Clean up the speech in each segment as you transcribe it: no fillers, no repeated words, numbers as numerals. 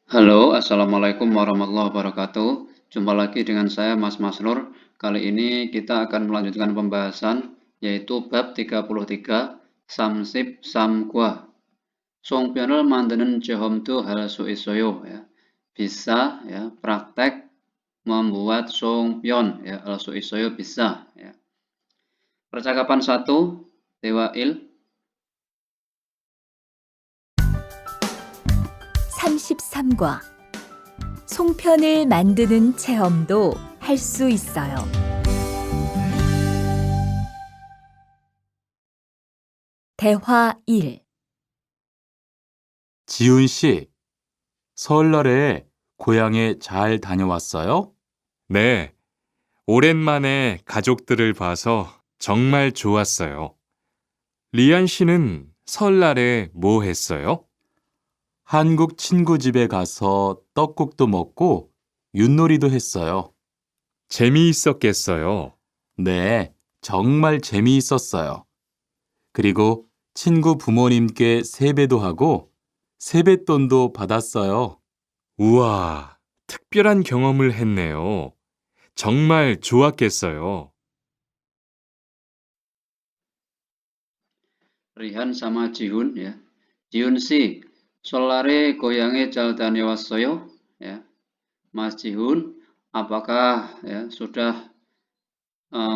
Halo, Assalamualaikum warahmatullahi wabarakatuh. Jumpa lagi dengan saya Mas Masrur. Kali ini kita akan melanjutkan pembahasan yaitu bab 33 Samsip Samgwa. Songpyeonul 만드는 체험도 할 수 있어요. Ya. Bisa ya, praktek membuat songpyeon ya, 할 수 있어요 bisa ya. Percakapan 1, Dewa Il. 33과 송편을 만드는 체험도 할 수 있어요. 대화 1. 지훈 씨, 설날에 고향에 잘 다녀왔어요? 네, 오랜만에 가족들을 봐서 정말 좋았어요. 리안 씨는 설날에 뭐 했어요? 한국 친구 집에 가서 떡국도 먹고 윷놀이도 했어요. 재미있었겠어요. 네, 정말 재미있었어요. 그리고 친구 부모님께 세배도 하고 세뱃돈도 받았어요. 우와, 특별한 경험을 했네요. 정말 좋았겠어요. Rihan sama Jihun ya. Jihun si, solare goyangnya 잘 다녀왔어요? Ya. Mas Jihun, apakah ya sudah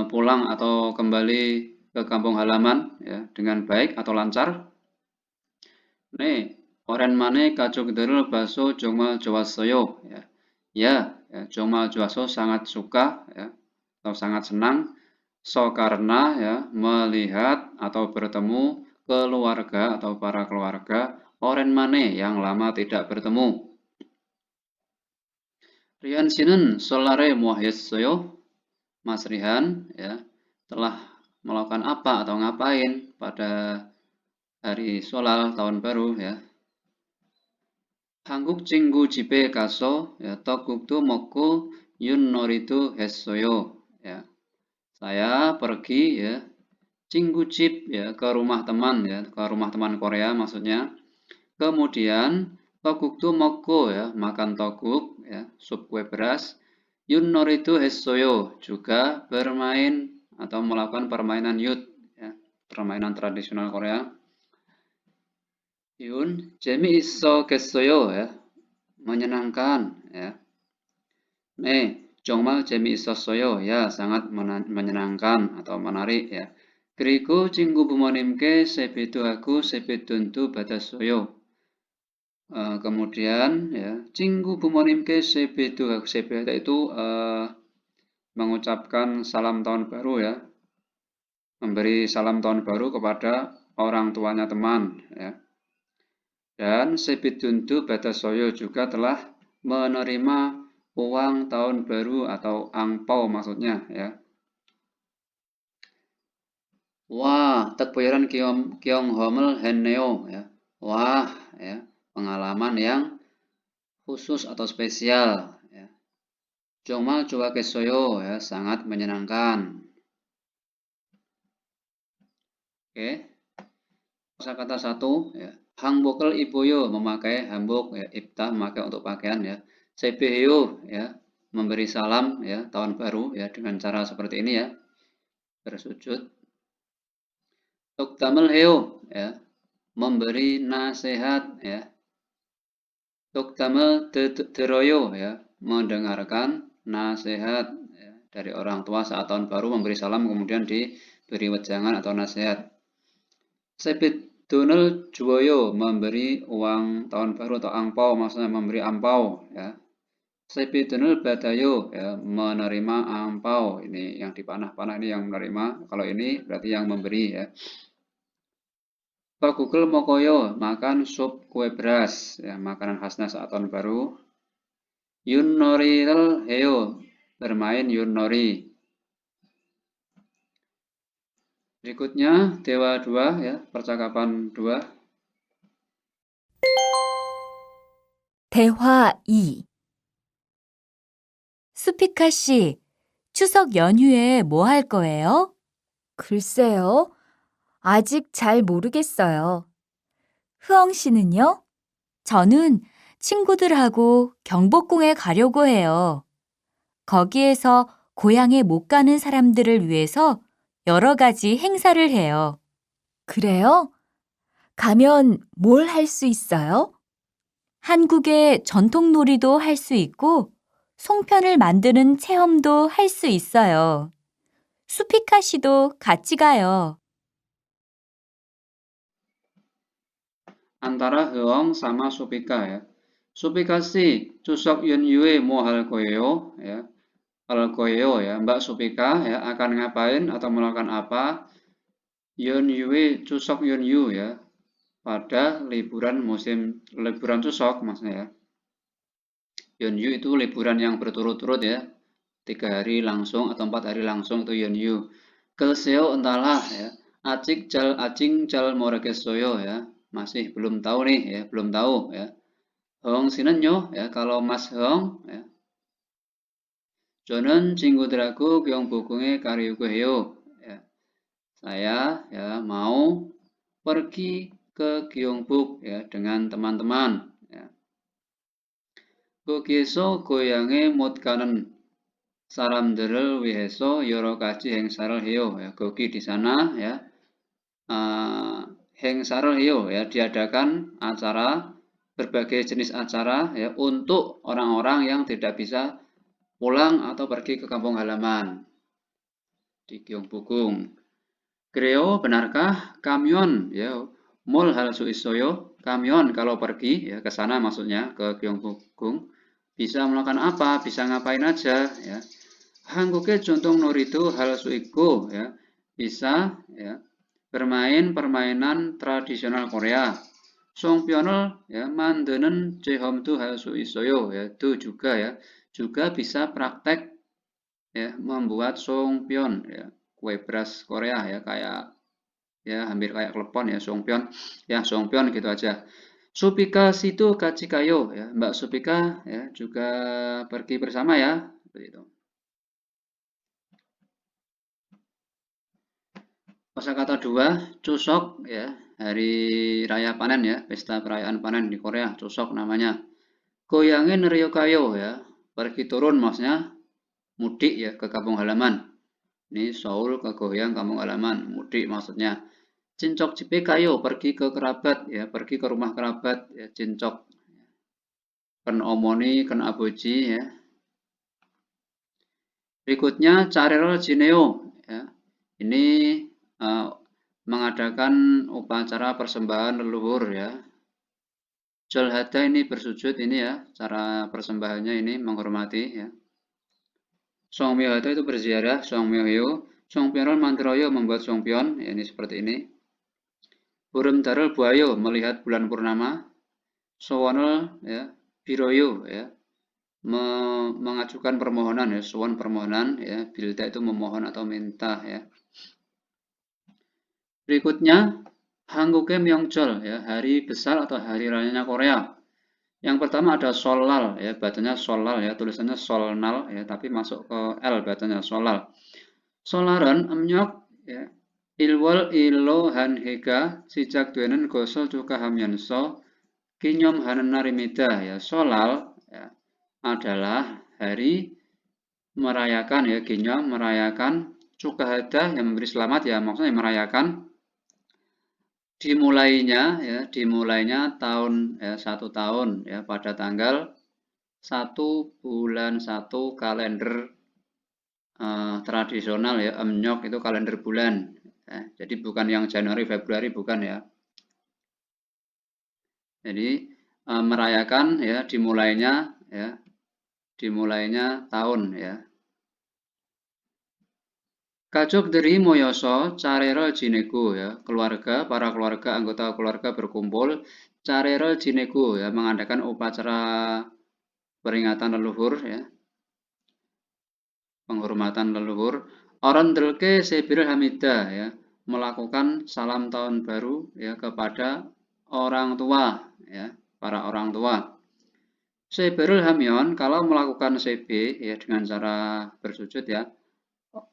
pulang atau kembali ke kampung halaman ya dengan baik atau lancar? 네, 오랜만에 가족들을 봐서 정말 좋았어요. Ya, ya, 정말 좋아서 sangat suka ya, atau sangat senang. So karena ya melihat atau bertemu keluarga atau para keluarga 오랜만에 yang lama tidak bertemu. Rihan 씨는 설날에 뭐 했어요? Mas Rihan ya telah melakukan apa atau ngapain pada hari Sholal tahun baru ya. 한국 친구 집에 가서 ya, 떡국도 먹고 윷놀이도 했어요. Ya. Saya pergi ya 친구 집 ya ke rumah teman ya, ke rumah teman Korea maksudnya. Kemudian 떡국도 먹고 ya, makan tteokguk ya, sup kue beras. 윷놀이도 했어요, juga bermain atau melakukan permainan yut ya, permainan tradisional Korea. Yun, 재미있었겠어요 ya, menyenangkan ya. 네, 정말 재미있었어요 ya, sangat menyenangkan atau menarik ya. 그리고 친구 부모님께 세배도 하고 세뱃돈도 받았어요. Kemudian ya, 친구 부모님께 세배도 하고 세배하다 itu mengucapkan salam tahun baru ya, memberi salam tahun baru kepada orang tuanya teman ya. Dan 세뱃돈도 받았어요 juga telah menerima uang tahun baru atau angpau maksudnya ya. Wah, 특별한 경험을 했네요 ya. Wah, ya, pengalaman yang khusus atau spesial ya. 정말 좋았겠어요 ya, sangat menyenangkan. Oke. Kosakata 1 ya. 한복을 입어요, memakai hanbok ya, 입다 memakai untuk pakaian ya. 세배해요 ya, memberi salam ya, tahun baru ya dengan cara seperti ini ya. Bersujud. 독담을 해요 ya, memberi nasihat ya. 독담을 들어요 ya, mendengarkan nasihat ya, dari orang tua saat tahun baru memberi salam kemudian diberi wejangan atau nasihat. 세뱃돈을 주어요, memberi uang tahun baru atau angpau maksudnya memberi angpau ya. 세뱃돈을 받아요 ya, menerima angpau, ini yang dipanah-panah ini yang menerima, kalau ini berarti yang memberi ya. 떡국을 먹어요, makan sup kue beras ya, makanan khasnya saat tahun baru. 윷놀이를 해요, bermain 윷놀이. Berikutnya Dewa 2 ya, percakapan 2. 대화 2. 수피카 씨, 추석 연휴에 뭐 할 거예요? 글쎄요. 아직 잘 모르겠어요. 흐엉 씨는요? 저는 친구들하고 경복궁에 가려고 해요. 거기에서 고향에 못 가는 사람들을 위해서 여러 가지 행사를 해요. 그래요? 가면 뭘 할 수 있어요? 한국의 전통 놀이도 할 수 있고 송편을 만드는 체험도 할 수 있어요. 수피카 씨도 같이 가요. Antara Heong sama Supika ya. Supika sih, Chuseok Yeonyue mau hal koyo ya. Hal koyo ya, Mbak Supika ya akan ngapain atau melakukan apa? Yeonyue Chuseok Yeonyu ya. Pada liburan Chuseok maksudnya ya. Yeonyu itu liburan yang berturut-turut ya. 3 hari langsung atau 4 hari langsung itu Yeonyu. Keseo entahlah ya. Acing cal morekesoyo ya. Masih belum tahu nih ya, belum tahu ya. Hong sinenyo ya, kalau Mas Hong ya. 저는 친구들하고 경복궁에 가려고 해요. Ya. Saya ya mau pergi ke Gyeongbuk ya dengan teman-teman ya. 거기에서 고향에 못 가는 사람들을 위해서 여러 가지 행사를 해요. Ya, 거기 di sana ya. Hengsa를 해요 ya, diadakan acara, berbagai jenis acara ya untuk orang-orang yang tidak bisa pulang atau pergi ke kampung halaman di Gyeongbokgung. Kreo, benarkah kamyon ya mall hal su isoyo, kamyon kalau pergi ya ke sana maksudnya ke Gyeongbokgung bisa melakukan apa, bisa ngapain aja ya. 한국의 전통 놀이도 할 수 있고 ya, bisa ya bermain permainan tradisional Korea. 송편을 ya, 만드는 체험도 할 수 있어요. Ya, itu juga ya, juga bisa praktek ya membuat 송편 ya, kue beras Korea ya kayak ya hampir kayak klepon ya 송편 gitu aja. Supika situ kachikayo ya, Mbak Supika ya juga pergi bersama ya, begitu. Kosakata 2, Chuseok ya, hari raya panen ya, pesta perayaan panen di Korea, Chuseok namanya. Goyangnya neryokayo ya, pergi turun maksudnya mudik ya ke kampung halaman. Ini Seoul ke Goyang kampung halaman, mudik maksudnya. Cincok Cipekayo, pergi ke kerabat ya, pergi ke rumah kerabat ya, cincok. Ken omoni, ken aboji ya. Berikutnya Carel Jineo ya. Ini mengadakan upacara persembahan leluhur ya. Julhada ini bersujud ini ya, cara persembahannya ini menghormati ya. Songmyohada itu berziarah, Songmyohyo. Songpyeonol Mantroyo membuat Songpyeon, ya, ini seperti ini. Burem Darul Buayo melihat bulan purnama. Sowonol ya, Biroyo ya, mengajukan permohonan ya, suwon permohonan ya, bilda itu memohon atau minta ya. Berikutnya, Hangguke Myeongjeol ya, hari besar atau hari rayanya Korea. Yang pertama ada Solal ya, bacanya Solal ya, tulisannya Solnal ya, tapi masuk ke L bacanya Solal. Solaran amnyok ya, ilwal ilo hanhega sijak duenen gosol juga hamyanso kinyom hanarimida ya. Solal ya, adalah hari merayakan ya, kinyom merayakan Cukahada yang memberi selamat ya, maksudnya merayakan dimulainya tahun ya, 1 tahun ya, pada tanggal 1 bulan 1 kalender tradisional ya, Amnyok itu kalender bulan ya, jadi bukan yang Januari Februari, bukan ya. Jadi merayakan ya, dimulainya tahun ya. Kajok dari moyoso carero jineku ya, para keluarga anggota keluarga berkumpul carero jineku ya, mengadakan upacara peringatan leluhur ya, penghormatan leluhur. Orandelke sebir hamida ya, melakukan salam tahun baru ya kepada orang tua ya, para orang tua. Seberul hamyon kalau melakukan CB ya dengan cara bersujud ya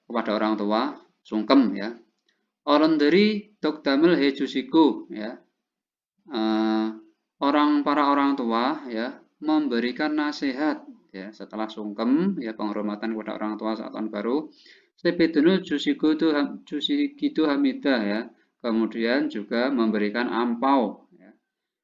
kepada orang tua, sungkem ya. Oronderi dokdamel hejusiku ya. Para orang tua ya memberikan nasihat ya setelah sungkem ya penghormatan kepada orang tua saat tahun baru. Sebetulnya jusikitu hamidah ya. Kemudian juga memberikan ampau ya.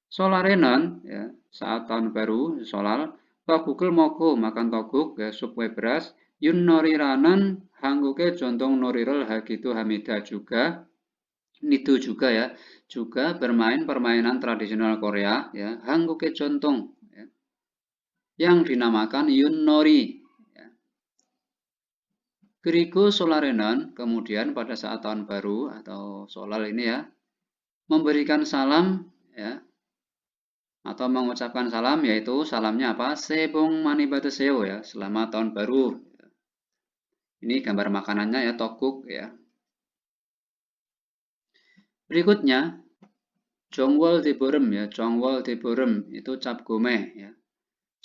Solarenan ya saat tahun baru solal pakukul moko makan toguk ya sup kue beras yun noriranan hangguke jontong norirel hagitu hamidah juga itu juga ya juga bermain permainan tradisional Korea ya hangguke jontong ya, yang dinamakan yun nori ya. Keriku solarenan kemudian pada saat tahun baru atau solal ini ya memberikan salam ya atau mengucapkan salam yaitu salamnya apa? Sebong manibateseo ya, selamat tahun baru. Ini gambar makanannya ya, tteokguk ya. Berikutnya Jongwol deborem ya, Jongwol deborem itu cap gome ya.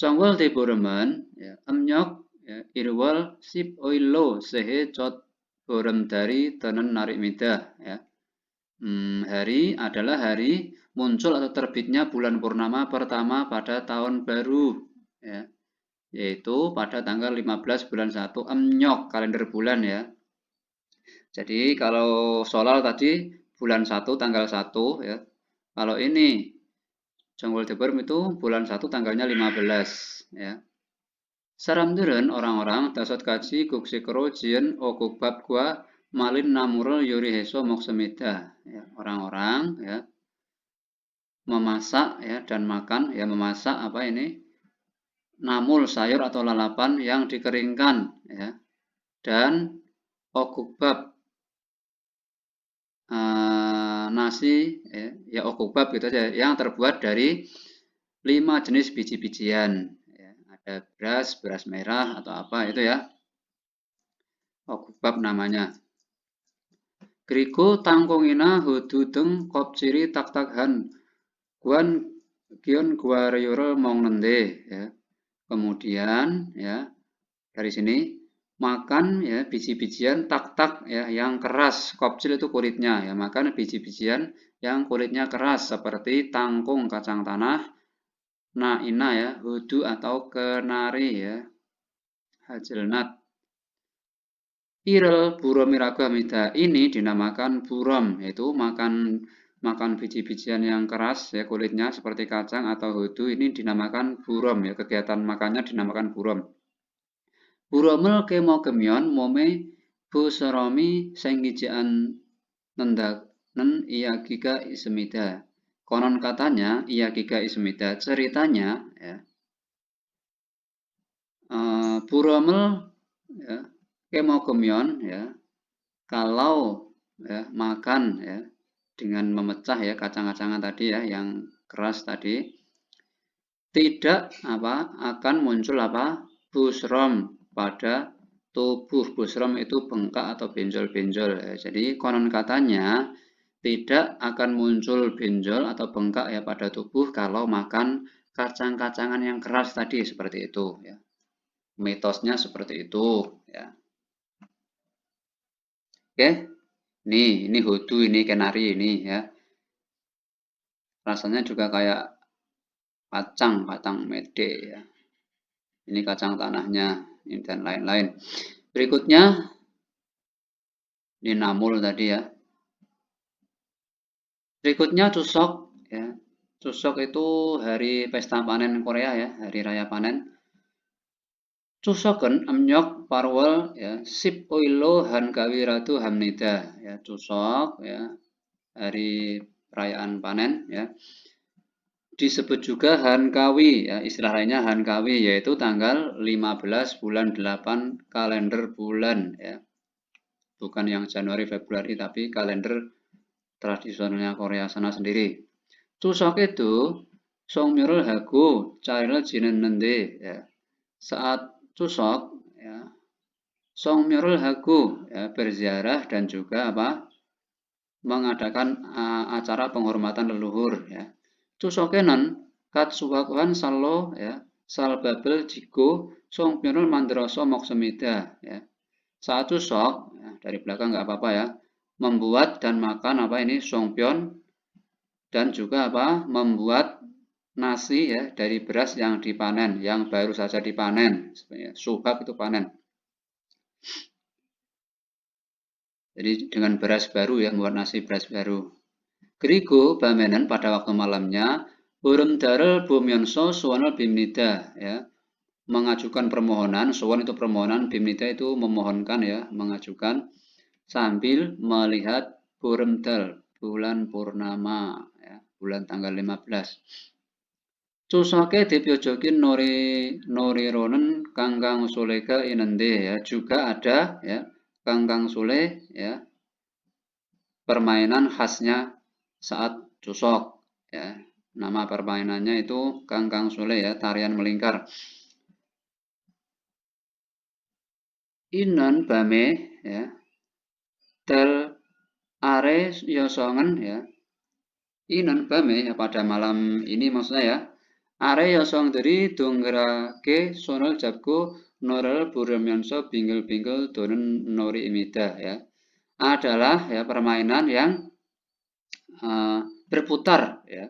Jongwol deboremen ya, amnyok ya, irwal sip oilo sehe cot borem dari tenen narik midah ya. Hari adalah hari muncul atau terbitnya bulan purnama pertama pada tahun baru ya, yaitu pada tanggal 15 bulan 1 Amnyok kalender bulan ya. Jadi kalau solal tadi bulan 1 tanggal 1 ya. Kalau ini Jonggol Deborem itu bulan 1 tanggalnya 15 ya. Saramduren orang-orang dasot kaji guksikro jien okubab gua malin namurel yuri heso moksemida ya, orang-orang ya memasak ya dan makan ya memasak apa ini namul sayur atau lalapan yang dikeringkan ya dan okubab nasi ya okubab gitu aja yang terbuat dari 5 jenis biji-bijian ya, ada beras merah atau apa itu ya okubab namanya. Griko tangkongina hududeng kopciri tak-takhan guan gion guarayoro mong nende ya. Kemudian ya dari sini makan ya biji-bijian tak-tak ya yang keras, kopcil itu kulitnya ya, makan biji-bijian yang kulitnya keras seperti tangkung kacang tanah, naina ya, hudu atau kenari ya, hazelnut. Irel burom mirago hamida ini dinamakan burom, yaitu makan biji-bijian yang keras ya kulitnya seperti kacang atau hudu ini dinamakan burom ya, kegiatan makannya dinamakan burom. Buromel kemogemion mome buseromi sengijian nendaken iyagika ismida. Konon katanya iyagika ismida ceritanya ya. Buromel ya kemogemion ya, kalau ya, makan ya dengan memecah ya kacang-kacangan tadi ya yang keras tadi tidak akan muncul busrom pada tubuh. Busrom itu bengkak atau benjol-benjol ya. Jadi konon katanya tidak akan muncul benjol atau bengkak ya pada tubuh kalau makan kacang-kacangan yang keras tadi seperti itu ya. Mitosnya seperti itu ya. Oke, ini hudu, ini kenari ini ya. Rasanya juga kayak kacang mede ya. Ini kacang tanahnya ini dan lain-lain. Berikutnya ini namul tadi ya. Berikutnya Chuseok ya. Chuseok itu hari pesta panen Korea ya, hari raya panen. Chuseok은 amnyok parwal ya sip oilo hankawi ratu hamnida ya Chuseok ya hari perayaan panen ya disebut juga Hankawi ya istilah lainnya Hankawi yaitu tanggal 15 bulan 8 kalender bulan ya bukan yang Januari Februari tapi kalender tradisionalnya Korea sana sendiri. Chuseok itu Songmyeol hagu cairel jinen nende ya saat Chuseok ya Songmyeol hagu ya, berziarah dan juga mengadakan acara penghormatan leluhur ya. Chuseokenon katsuwakuhan sallo ya salbabel jigo songpyonul mandroso moksemida ya. Saat Chuseok ya, dari belakang nggak apa-apa ya. Membuat dan makan apa ini songpyeon dan juga apa membuat nasi ya dari beras yang dipanen, yang baru saja dipanen. Subak itu panen. Jadi dengan beras baru ya, membuat nasi beras baru. Grigo bamenan pada waktu malamnya, Burem darel bumyonso suwanel bimnida ya, mengajukan permohonan. Suwan itu permohonan, bimnida itu memohonkan ya, mengajukan sambil melihat Buremdal, bulan purnama ya, bulan tanggal 15. Chuseoke dipyojokin norironen kangkang sulega inende ya, juga ada ya kangkang sule ya, permainan khasnya saat Chuseok ya. Nama permainannya itu kangkang sule ya, tarian melingkar. Inan bame ya, tel are yosongen ya. Inan bame ya, pada malam ini maksudnya ya. Are yosong dari donggerake sonol japku norel buremyonso binggel-binggel donen nori imida ya. Adalah ya permainan yang berputar ya.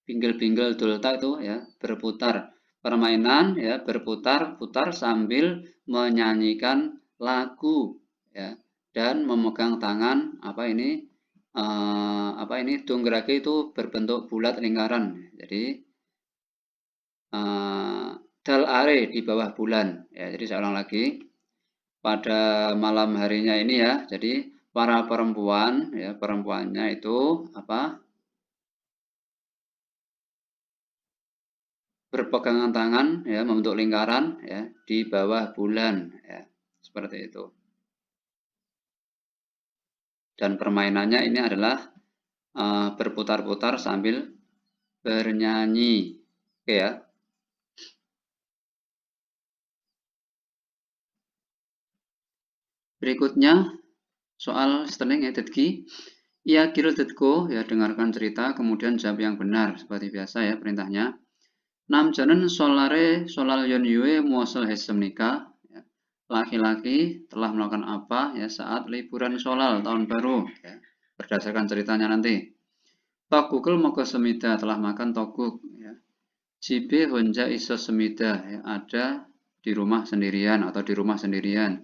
Binggel-binggel dolta itu ya, berputar. Permainan ya berputar-putar sambil menyanyikan lagu ya, dan memegang tangan donggerake itu berbentuk bulat lingkaran. Jadi dal are di bawah bulan ya. Jadi saya ulang lagi, pada malam harinya ini ya, jadi para perempuan ya, perempuannya itu apa, berpegangan tangan ya, membentuk lingkaran ya di bawah bulan ya, seperti itu. Dan permainannya ini adalah berputar-putar sambil bernyanyi. Oke ya. Berikutnya soal seteling ya, Dedki. Ya kira Dedko ya, dengarkan cerita kemudian jawab yang benar seperti biasa ya perintahnya. Namjanen solare solal yonyue muasal hesem nikah ya. Laki-laki telah melakukan apa ya saat liburan solal tahun baru ya. Berdasarkan ceritanya nanti. Tokukul moko semida, telah makan tokuk ya. Jibe honja iso semida ya, ada di rumah sendirian atau di rumah sendirian.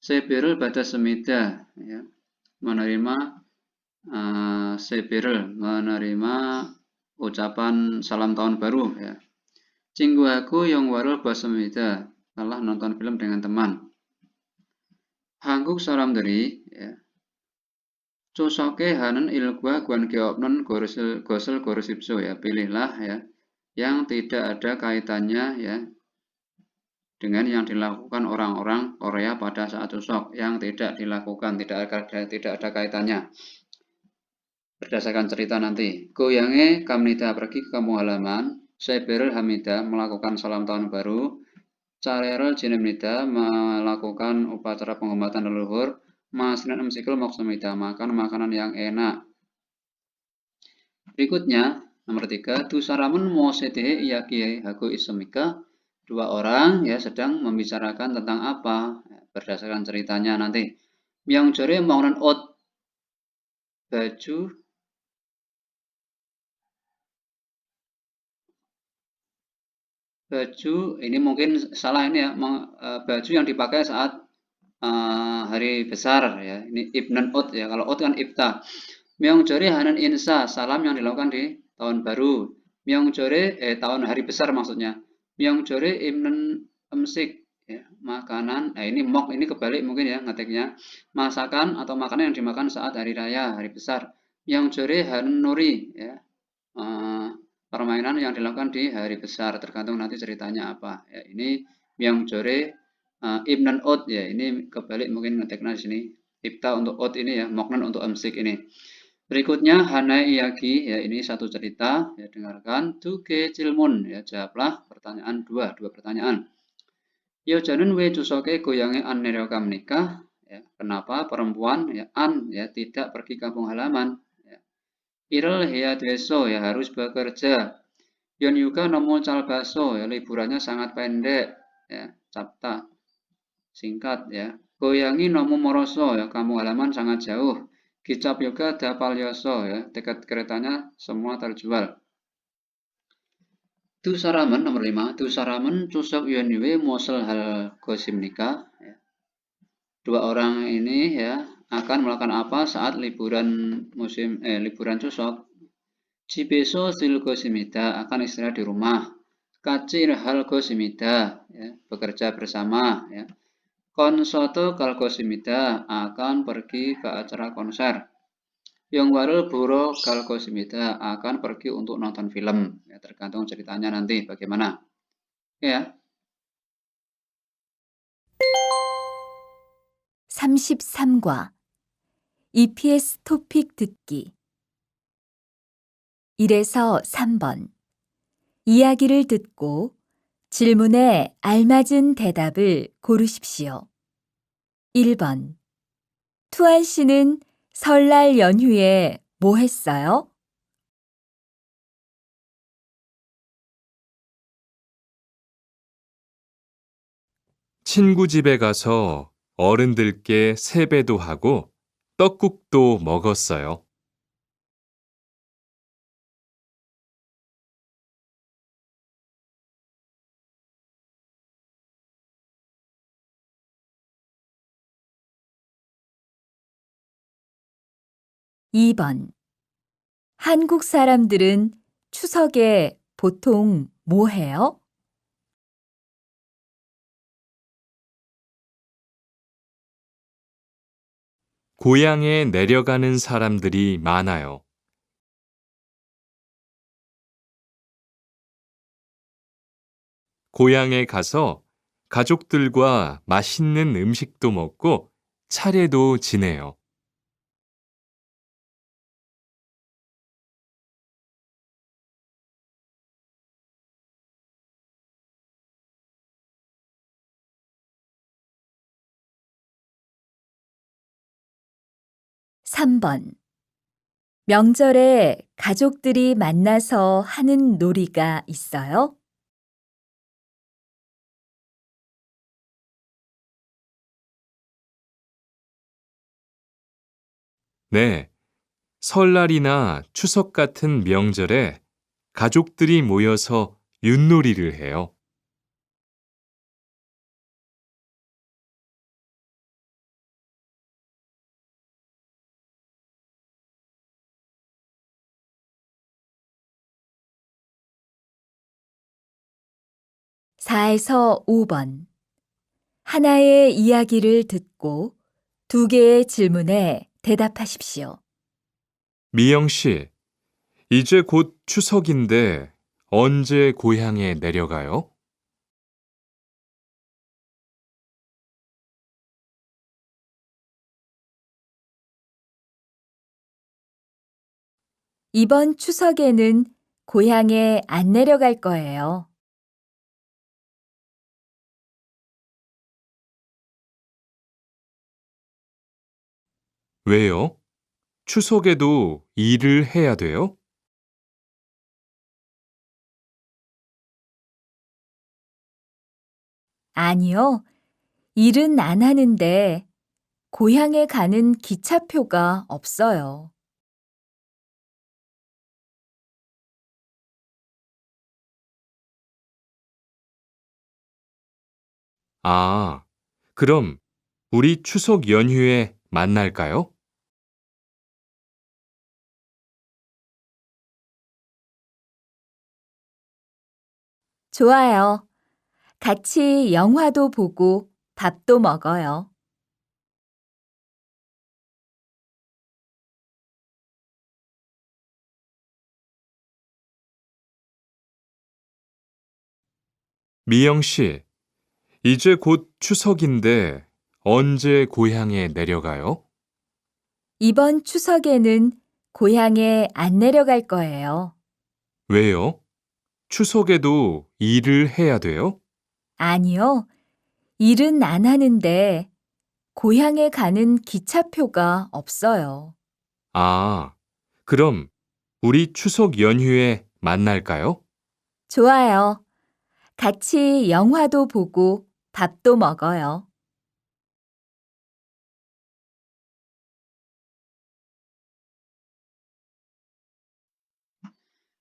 Sebirul bada semida ya, menerima sebirul, menerima ucapan salam tahun baru ya. Cingguaku yang warul basemida, telah nonton film dengan teman. Hangguk salam dari ya. Chuseoke hanen ilgwa guan geopnon gosel gorosipso ya, pilihlah ya yang tidak ada kaitannya ya dengan yang dilakukan orang-orang Korea pada saat Chuseok, yang tidak dilakukan, tidak ada kaitannya. Berdasarkan cerita nanti. Goyange kamnida, pergi ke kampung halaman. Seberel hamida, melakukan salam tahun baru. Carerel jinemnida, melakukan upacara penghormatan leluhur. Masinan emsikul moksemida, makan makanan yang enak. Berikutnya, nomor 3, dusaramun mosedehe iyakiye hago isemika. Dua orang ya sedang membicarakan tentang apa? Berdasarkan ceritanya nanti. Myeongjore maunan ot, baju ini mungkin salah ini ya, baju yang dipakai saat hari besar ya. Ini ibnan ot ya, kalau ot kan ibta. Myeongjore hanan insa, salam yang dilakukan di tahun baru. Myeongjore tahun hari besar maksudnya. Myeongjore ibnan emsik ya, makanan. Ini mok, ini kebalik mungkin ya ngetiknya. Masakan atau makanan yang dimakan saat hari raya, hari besar. Myeongjore hanan nori ya. Permainan yang dilakukan di hari besar, tergantung nanti ceritanya apa ya. Ini Myeongjore ibnan ot ya, ini kebalik mungkin ngetiknya di sini. Ibta untuk ot ini ya, moknan untuk emsik ini. Berikutnya Hanai Iyagi ya, ini satu cerita ya, dengarkan. Duke Cilmun ya, jawablah pertanyaan dua pertanyaan. Yo janun we Chuseoke goyange an nereokam nikah ya, kenapa perempuan ya an ya tidak pergi kampung halaman ya. Irel ya deso ya, harus bekerja. Yon Yuga nomo calbaso, ya, liburannya sangat pendek, ya, capta, singkat, ya. Goyangi nomo moroso, ya, kampung halaman sangat jauh. Kicap Yoga dapal yoso, ya, tiket keretanya semua terjual. Dusaramen nomor 5, Dusaramen Chuseok Yeonwoo Mosel Hal Gosimnika, ya. Dua orang ini, ya, akan melakukan apa saat liburan Chuseok? Jibeso sil gosimida, akan istirahat di rumah. Kacir hal gosimida, ya, bekerja bersama, ya. Konsoto kal gosimida, akan pergi ke acara konser. Yongwarul buro kal gosimida, akan pergi untuk nonton film, ya, tergantung ceritanya nanti bagaimana, ya. 33과 EPS 토픽 듣기 1에서 3번 이야기를 듣고 질문에 알맞은 대답을 고르십시오. 1번 투안 씨는 설날 연휴에 뭐 했어요? 친구 집에 가서 어른들께 세배도 하고 떡국도 먹었어요. 2번 한국 사람들은 추석에 보통 뭐 해요? 고향에 내려가는 사람들이 많아요. 고향에 가서 가족들과 맛있는 음식도 먹고 차례도 지내요. 3번 명절에 가족들이 만나서 하는 놀이가 있어요? 네, 설날이나 추석 같은 명절에 가족들이 모여서 윷놀이를 해요. 4에서 5번 하나의 이야기를 듣고 2개의 질문에 대답하십시오. 미영 씨, 이제 곧 추석인데 언제 고향에 내려가요? 이번 추석에는 고향에 안 내려갈 거예요. 왜요? 추석에도 일을 해야 돼요? 아니요, 일은 안 하는데 고향에 가는 기차표가 없어요. 아, 그럼 우리 추석 연휴에 만날까요? 좋아요. 같이 영화도 보고 밥도 먹어요. 미영 씨, 이제 곧 추석인데 언제 고향에 내려가요? 이번 추석에는 고향에 안 내려갈 거예요. 왜요? 추석에도 일을 해야 돼요? 아니요, 일은 안 하는데 고향에 가는 기차표가 없어요. 아, 그럼 우리 추석 연휴에 만날까요? 좋아요. 같이 영화도 보고 밥도 먹어요.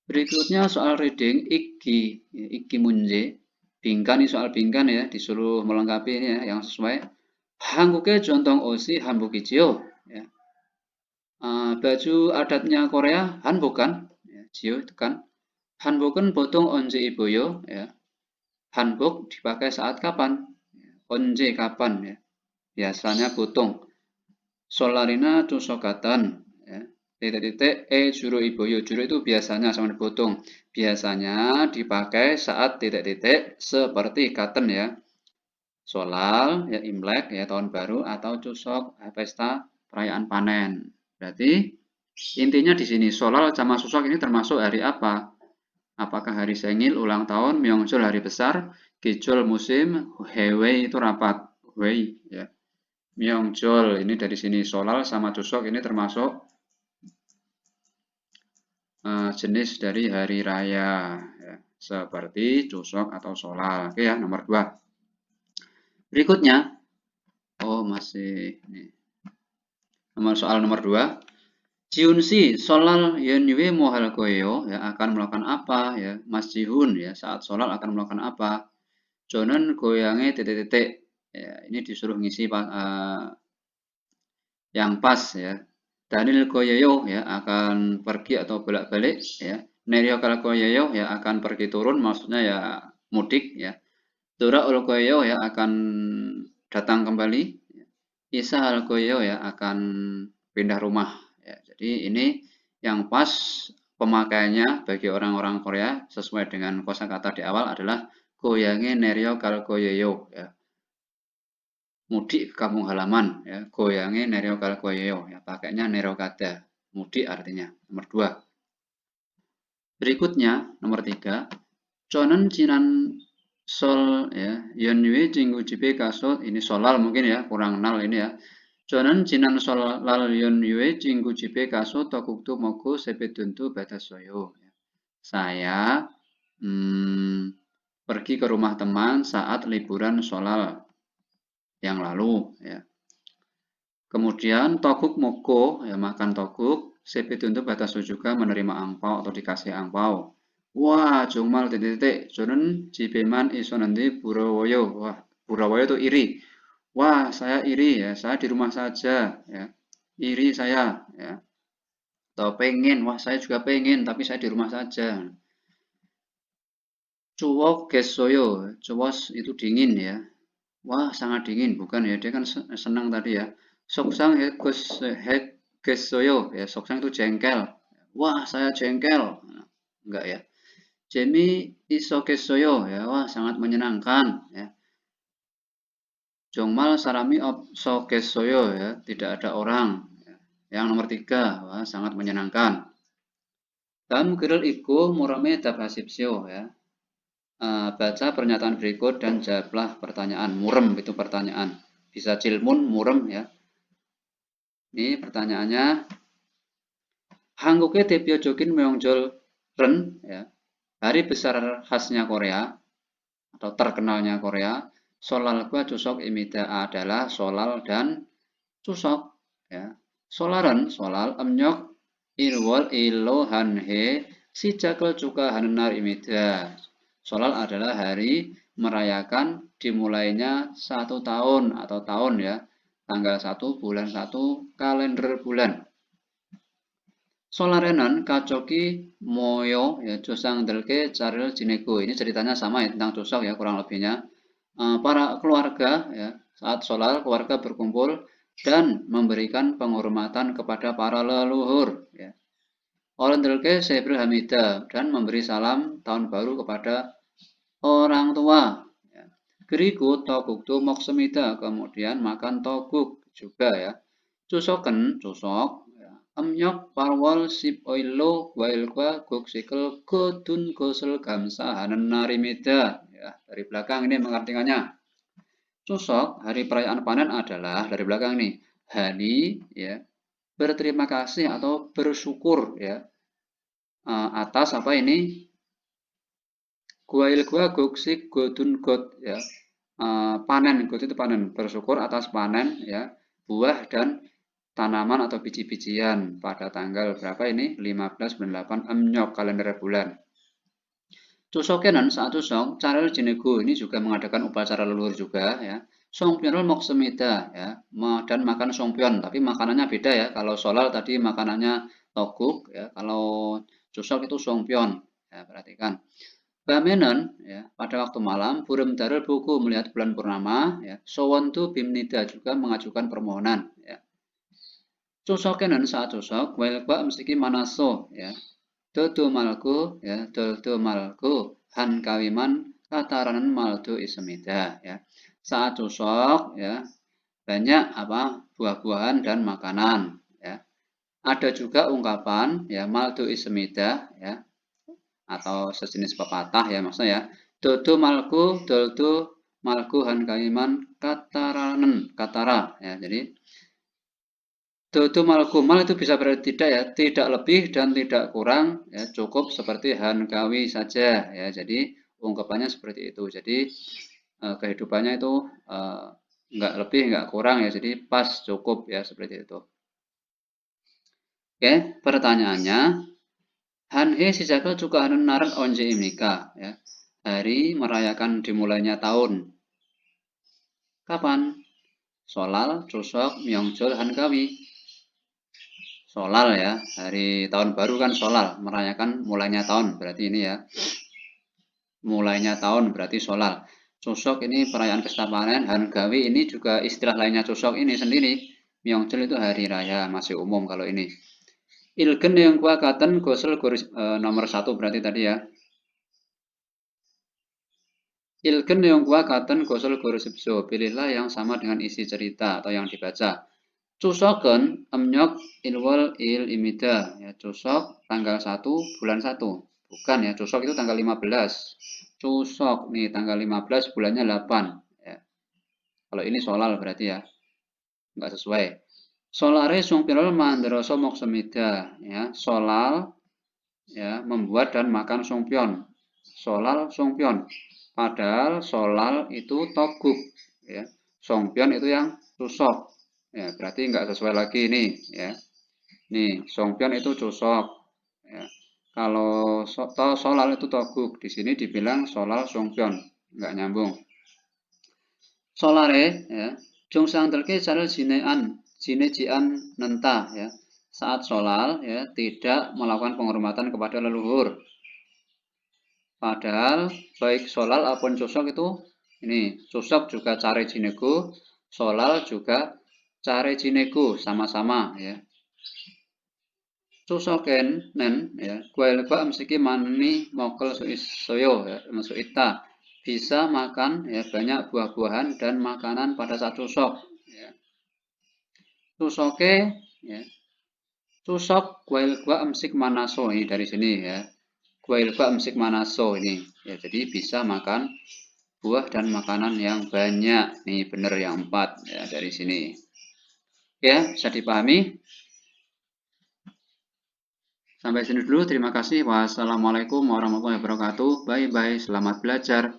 Berikutnya soal reading iki 문제. 빈칸 ini soal 빈칸 ya, disuruh melengkapi ini ya yang sesuai. 한국의 전통 옷이 한복이지요. Ya. Baju adatnya Korea 한복 kan? Ya, 지요 tekan. 한복은 보통 언제 입어요? Ya. 한복 dipakai saat kapan? 언제 kapan ya? Biasanya 보통. Solarina tusokatan ya. Titik-titik juru iboyo. Juru itu biasanya sama dipotong. Biasanya dipakai saat titik-titik seperti katen ya. Solal ya Imlek ya tahun baru atau cusok pesta perayaan panen. Berarti intinya di sini solal sama susok ini termasuk hari apa? Apakah hari Sengil ulang tahun, Myeongjol hari besar, Gejol musim, Hewei itu rapat. Wei ya. Myeongjol ini dari sini solal sama cusok ini termasuk jenis dari hari raya ya, seperti cusok atau solal. Oke ya, nomor 2. Berikutnya, masih ini. Soal nomor 2. Jiunsi solal yeonwe mohal koyo ya akan melakukan apa ya? Mas Jihun ya saat solal akan melakukan apa? Jonen goyangnya titik-titik. Ya, ini disuruh ngisi yang pas ya. Daniel Koyoyo ya akan pergi atau bolak-balik ya. Nerio Koyoyo ya akan pergi turun, maksudnya ya mudik ya. Dora Koyoyo ya akan datang kembali. Isa Koyoyo ya akan pindah rumah ya. Jadi ini yang pas pemakaiannya bagi orang-orang Korea sesuai dengan kosakata di awal adalah goyange Nerio Koyoyo ya. Mudik ke kampung halaman ya, goyange nereo kal koyeo ya, pakainya nerokada, mudik artinya. Nomor 2. Berikutnya nomor 3. Chonen jinan sol ya, yeonwe jinggu jipe kaso, ini solal mungkin ya, kurang nal ini ya. Chonen jinan solal yeonwe jinggu jipe kaso tokuktu moku sepeduntu batasoyo. Saya pergi ke rumah teman saat liburan solal yang lalu ya. Kemudian toguk moko ya makan toguk, sepit untuk batas juga menerima angpau atau dikasih angpau. Wah, jungmal titik-titik, jonen jibeman iso nanti Burawoyo. Wah, Burawoyo itu iri. Wah, saya iri ya, saya di rumah saja ya. Iri saya ya. Atau pengen, wah saya juga pengen tapi saya di rumah saja. Cuwok gesoyo, cuwos itu dingin ya. Wah, sangat dingin, bukan ya? Dia kan senang tadi ya. Soksang hegesoyo, ya. Soksang itu jengkel. Wah, saya jengkel. Enggak ya. Jemi isogesoyo, ya. Wah, sangat menyenangkan, ya. Jongmal sarami sogesoyo, ya. Tidak ada orang. Yang nomor 3, wah, sangat menyenangkan. Tam gerel iku murame dabhasipsyo, ya. Baca pernyataan berikut dan jawablah pertanyaan. Murem itu pertanyaan. Bisa cilmun, murem ya. Ini pertanyaannya. Hanguknya Tepyo Jokin Myeongjol Ren ya. Hari besar khasnya Korea atau terkenalnya Korea. Solal gua cusok imida adalah solal dan cusok ya. Solaren, solal emnyok ilwal ilo hanhe si jakel juga hanenar imida. Solal adalah hari merayakan dimulainya 1 tahun atau tahun ya. Tanggal 1 bulan 1 kalender bulan. Solarenan kacoki moyo ya cusang delke caril jinego. Ini ceritanya sama ya tentang cusok ya kurang lebihnya. Para keluarga ya saat solal keluarga berkumpul dan memberikan penghormatan kepada para leluhur ya. Orang delke Sebril Hamida dan memberi salam tahun baru kepada orang tua. Keriku toguk tumok semida, kemudian makan toguk juga ya. Cusoken, cusok. Emnyok parwal sip oilo wailkwa guk sikel godun gosel gamsa hanen narimida. Ya, dari belakang ini mengartikannya. Cusok, hari perayaan panen adalah dari belakang nih. Hari ya berterima kasih atau bersyukur ya atas apa ini Guail gua goksik godun god ya. Panen, god itu panen, bersyukur atas panen ya buah dan tanaman atau biji-bijian pada tanggal berapa ini? 15 bulan 8 Emnyok kalender bulan. Cusokenan saat cusok, carel jinego ini juga mengadakan upacara leluhur juga ya. Songpionol mok semida ya, dan makan songpion, tapi makanannya beda ya. Kalau solal tadi makanannya toguk ya, kalau cusok itu songpion ya, perhatikan. Bamenon ya, pada waktu malam Burem Darul buku melihat bulan purnama ya. Sowontu Bimnida juga mengajukan permohonan ya. Cusokenan saat cusok, welba mestiki manaso ya. Dodo malku ya, dodo malku han kawiman kataranan maldo isemida ya. Saat cusok ya, banyak apa buah-buahan dan makanan ya. Ada juga ungkapan ya maldo isemida ya, atau sejenis pepatah ya maksudnya ya. Dodo malku han kawiman kataranan katara ya. Jadi dodo mal itu bisa berarti tidak ya, tidak lebih dan tidak kurang ya, cukup seperti hankawi saja ya. Jadi ungkapannya seperti itu. Jadi kehidupannya itu nggak lebih nggak kurang ya. Jadi pas cukup ya seperti itu. Oke, pertanyaannya Hanhe sijakel juga hanun naran onje imnika ya. Hari merayakan dimulainya tahun. Kapan? Solal, Cusok, Myeongjol, Hankawi. Solal ya, hari tahun baru kan solal, merayakan mulainya tahun, berarti ini ya. Mulainya tahun berarti solal. Cusok ini perayaan pesta panen, Hangawi ini juga istilah lainnya cusok ini sendiri. Myeongjol itu hari raya, masih umum kalau ini. Ilgen yang kuakaten gosel nomor 1 berarti tadi ya. Ilgen yang kuakaten gosel gurusipso, pilihlah yang sama dengan isi cerita atau yang dibaca. Cusoken emnyok ilwal il imida ya, cusok tanggal 1 bulan 1 bukan ya, cusok itu tanggal 15, cusok nih tanggal 15 bulannya 8 ya. Kalau ini solal berarti ya nggak sesuai. Solare sungpirol mandroso moksemida ya, solal ya membuat dan makan sungpion, solal sungpion, padahal solal itu toguk ya, sungpion itu yang cusok. Ya, berarti nggak sesuai lagi nih ya. Nih, songpyeon itu cusok ya. Kalau solal itu toguk, di sini dibilang solal songpyeon, nggak nyambung. Solare ya, jungsang terke cara jian nenta ya. Saat solal ya tidak melakukan penghormatan kepada leluhur. Padahal baik solal maupun cusok itu ini, cusok juga care jinego, solal juga care jinego sama-sama ya. Cusoken nen ya, kuelba msiki mani mokel soyo ya, masuk ita bisa makan ya banyak buah-buahan dan makanan pada saat cusok ya. Cusoke ya, cusok kuelba msik manaso ini dari sini ya. Kuelba msik manaso ini ya, jadi bisa makan buah dan makanan yang banyak nih, bener yang 4 ya dari sini. Ya, bisa dipahami? Sampai sini dulu, terima kasih. Wassalamualaikum warahmatullahi wabarakatuh. Bye bye, selamat belajar.